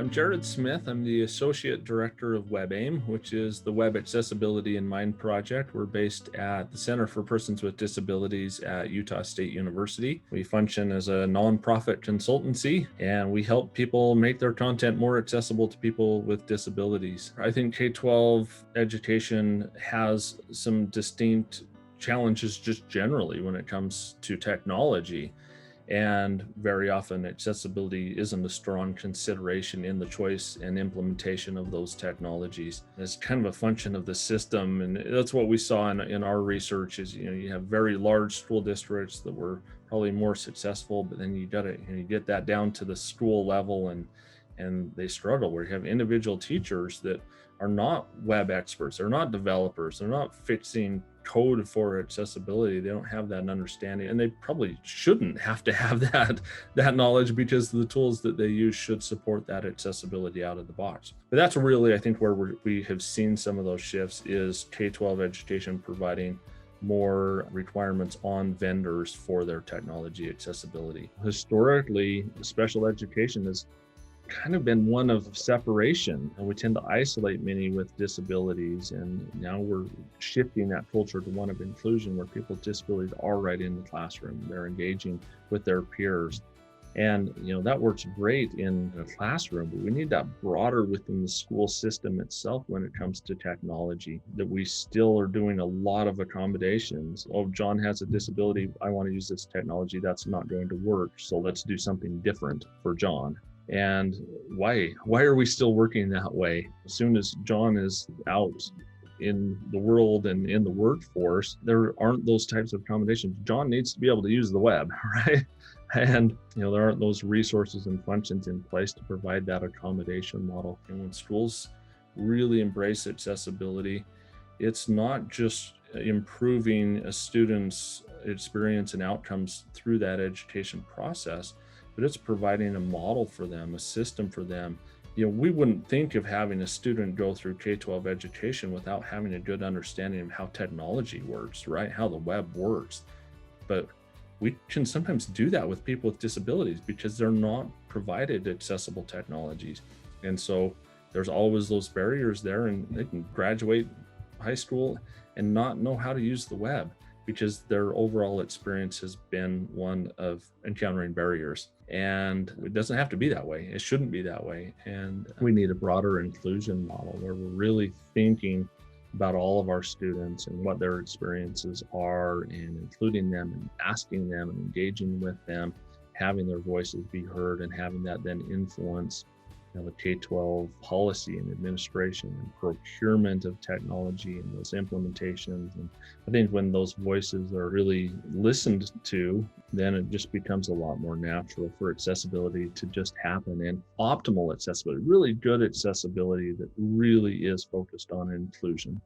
I'm Jared Smith. I'm the Associate Director of WebAIM, which is the Web Accessibility in Mind project. We're based at the Center for Persons with Disabilities at Utah State University. We function as a nonprofit consultancy, and we help people make their content more accessible to people with disabilities. I think K-12 education has some distinct challenges just generally when it comes to technology. And very often accessibility isn't a strong consideration in the choice and implementation of those technologies. It's kind of a function of the system. And that's what we saw in our research is, you have very large school districts that were probably more successful, but then you get that down to the school level and they struggle where you have individual teachers that are not web experts, they're not developers, they're not fixing code for accessibility. They don't have that understanding, and they probably shouldn't have to have that knowledge because the tools that they use should support that accessibility out of the box. But that's really, I think, where we have seen some of those shifts is K-12 education providing more requirements on vendors for their technology accessibility. Historically, special education has kind of been one of separation, and we tend to isolate many with disabilities, and now we're shifting that culture to one of inclusion where people with disabilities are right in the classroom, they're engaging with their peers, and that works great in a classroom, but we need that broader within the school system itself when it comes to technology, that we still are doing a lot of accommodations. Oh, John has a disability, I want to use this technology, that's not going to work, so let's do something different for John. And why are we still working that way? As soon as John is out in the world and in the workforce, there aren't those types of accommodations. John needs to be able to use the web, right? And there aren't those resources and functions in place to provide that accommodation model. And when schools really embrace accessibility, it's not just improving a student's experience and outcomes through that education process, but it's providing a model for them, a system for them. We wouldn't think of having a student go through K-12 education without having a good understanding of how technology works, right? How the web works. But we can sometimes do that with people with disabilities because they're not provided accessible technologies. And so there's always those barriers there, and they can graduate high school and not know how to use the web because their overall experience has been one of encountering barriers. And it doesn't have to be that way. It shouldn't be that way. And we need a broader inclusion model where we're really thinking about all of our students and what their experiences are and including them and asking them and engaging with them, having their voices be heard and having that then influence the K-12 policy and administration and procurement of technology and those implementations. And I think when those voices are really listened to, then it just becomes a lot more natural for accessibility to just happen, and optimal accessibility, really good accessibility that really is focused on inclusion.